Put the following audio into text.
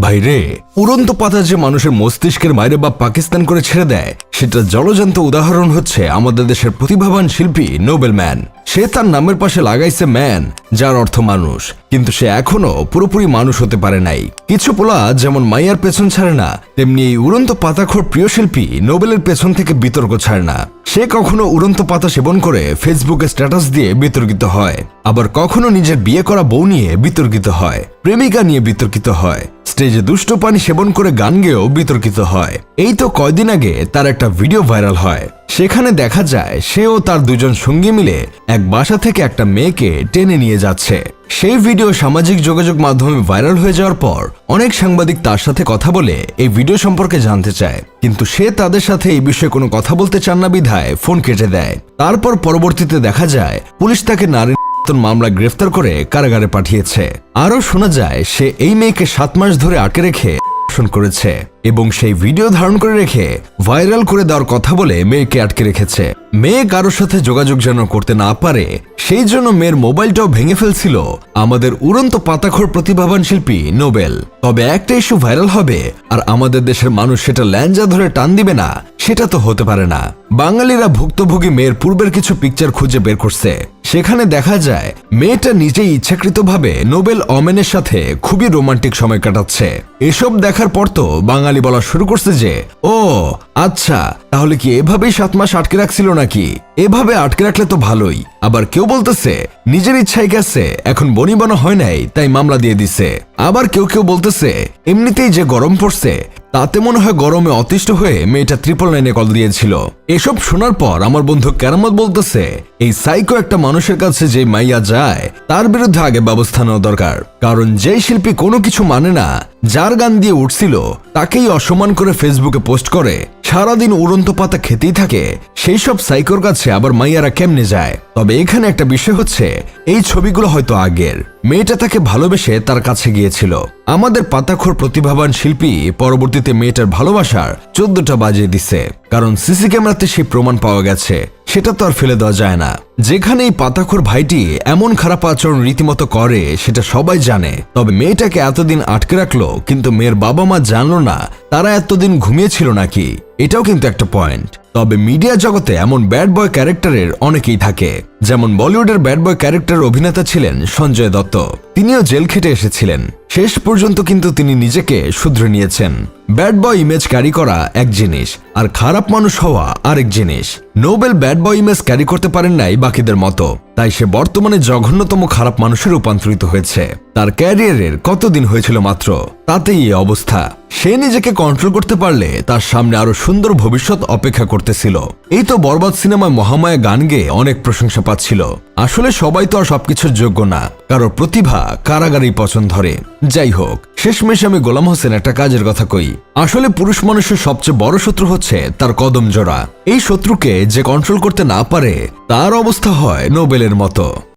ভাইরে, উড়ন্ত পাতা যে মানুষের মস্তিষ্কের বাইরে বা পাকিস্তান করে ছেড়ে দেয়, সেটা জলজান্ত উদাহরণ হচ্ছে আমাদের দেশের প্রতিভাবান শিল্পী নোবেল ম্যান। সে তার নামের পাশে লাগাইছে ম্যান, যার অর্থ মানুষ, কিন্তু সে এখনো পুরোপুরি মানুষ হতে পারে নাই। কিছু পোলা যেমন মাইয়ার পেছন ছাড়ে না, তেমনি এই উড়ন্ত পাতাখোর প্রিয় শিল্পী নোবেলের পেছন থেকে বিতর্ক ছাড়ে না। সে কখনো উড়ন্ত পাতা সেবন করে ফেসবুকে স্ট্যাটাস দিয়ে বিতর্কিত হয়, আবার কখনো নিজের বিয়ে করা বউ নিয়ে বিতর্কিত হয়, প্রেমিকা নিয়ে বিতর্কিত হয়, স্টেজে দুষ্ট পানি সেবন করে গান গেয়েও বিতর্কিত হয়। এই তো কয়দিন আগে তার একটা ভিডিও ভাইরাল হয়। সেখানে দেখা যায় সে ও তার দুজন সঙ্গী মিলে এক বাসা থেকে একটা মেয়েকে টেনে নিয়ে যাচ্ছে। সেই ভিডিও সামাজিক যোগাযোগ মাধ্যমে ভাইরাল হয়ে যাওয়ার পর অনেক সাংবাদিক তার সাথে কথা বলে এই ভিডিও সম্পর্কে জানতে চায়, কিন্তু সে তাদের সাথে এই বিষয়ে কোনো কথা বলতে চান না বিধায় ফোন কেটে দেয়। তারপর পরবর্তীতে দেখা যায় পুলিশ তাকে নারী মামলা গ্রেফতার করে কারাগারে পাঠিয়েছে। আরও শোনা যায় সে এই মেয়েকে 7 মাস ধরে আটকে রেখে করেছে এবং সেই ভিডিও ধারণ করে রেখে ভাইরাল করে দেওয়ার কথা বলে মেয়েকে আটকে রেখেছে। মেয়ে কারোর সাথে যোগাযোগ যেন করতে না পারে, সেই জন্য মেয়ের মোবাইলটাও ভেঙে ফেলছিল আমাদের উড়ন্ত পাতাখোর প্রতিভাবান শিল্পী নোবেল। তবে একটা ইস্যু ভাইরাল হবে আর আমাদের দেশের মানুষ সেটা ল্যাঞ্জা ধরে টান দিবে না, সেটা তো হতে পারে না। বাঙালিরা ভুক্তভোগী মেয়ের পূর্বের কিছু পিকচার খুঁজে বের করছে। সেখানে দেখা যায় মেয়েটা নিজেই ইচ্ছাকৃতভাবে নোবেল অমেনের সাথে খুবই রোমান্টিক সময় কাটাচ্ছে। এসব দেখার পর তো বাঙালি বলা শুরু করছে যে, ও আচ্ছা, তাহলে কি এভাবেই 7 মাস আটকে রাখছিল নাকি? এভাবে আটকে রাখলে তো ভালোই। আবার কেউ বলতেছে নিজের ইচ্ছায় গেছে, এখন বনিবনা হয় নাই তাই মামলা দিয়ে দিছে। আবার কেউ কেউ বলতেছে এমনিতেই যে গরম পড়ছে, তাতে মনে হয় গরমে অতিষ্ঠ হয়ে মেয়েটা 999 কল দিয়েছিল। এসব শোনার পর আমার বন্ধু কেরামত বলতেছে, এই সাইকো একটা মানুষের কাছে যে মাইয়া যায় তার বিরুদ্ধে আগে ব্যবস্থা নেওয়া দরকার। কারণ যেই শিল্পী কোনো কিছু মানে না, যার গান দিয়ে উঠছিল তাকেই অসম্মান করে ফেসবুকে পোস্ট করে, সারাদিন উড়ন্ত পাতা খেতেই থাকে, সেই সব সাইকোর কাছে আবার মাইয়ারা কেমনে যায়? তবে এখানে একটা বিষয় হচ্ছে, এই ছবিগুলো হয়তো আগের। মেয়েটা তাকে ভালোবেসে তার কাছে গিয়েছিল। আমাদের পাতাখোর প্রতিভাবান শিল্পী পরবর্তীতে মেয়েটার ভালোবাসার 14টা বাজিয়ে দিছে, কারণ সিসি ক্যামেরাতে সেই প্রমাণ পাওয়া গেছে। সেটা তো আর ফেলে দেওয়া যায় না। যেখানে এই পাতাখোর ভাইটি এমন খারাপ আচরণ রীতিমতো করে সেটা সবাই জানে। তবে মেয়েটাকে এতদিন আটকে রাখলো, কিন্তু মেয়ের বাবা মা জানলো না তারা এতদিন ঘুমিয়েছিল নাকি, এটাও কিন্তু একটা পয়েন্ট। তবে মিডিয়া জগতে এমন ব্যাড বয় ক্যারেক্টারের অনেকেই থাকে। যেমন বলিউডের ব্যাড বয় ক্যারেক্টার অভিনেতা ছিলেন সঞ্জয় দত্ত। তিনিও জেল খেটে এসেছিলেন, শেষ পর্যন্ত কিন্তু তিনি নিজেকে শুধরে নিয়েছেন। ব্যাড বয় ইমেজ ক্যারি করা এক জিনিস, আর খারাপ মানুষ হওয়া আরেক জিনিস। Nobel bad boy image carry করতে পারেন নাই বাকিদের মতো, তাই সে বর্তমানে জঘন্যতম খারাপ মানুষে রূপান্তরিত হয়েছে। তার ক্যারিয়ারের কতদিন হয়েছিল মাত্র, তাতেই এই অবস্থা। সে নিজেকে কন্ট্রোল করতে পারলে তার সামনে আরো সুন্দর ভবিষ্যৎ অপেক্ষা করতেছিল। এই তো বরবাদ সিনেমায় মহামায়া গান গেয়ে অনেক প্রশংসা পাচ্ছিল। আসলে সবাই তো আর সবকিছুর যোগ্য না, কারো প্রতিভা কারাগারেই পছন্দ ধরে। যাই হোক, শেষমেশ আমি গোলাম হোসেন একটা কাজের কথা কই। আসলে পুরুষ মানুষের সবচেয়ে বড় শত্রু হচ্ছে তার কদম জোড়া। এই শত্রুকে যে কন্ট্রোল করতে না পারে, তার অবস্থা হয় নোবেলের মতো।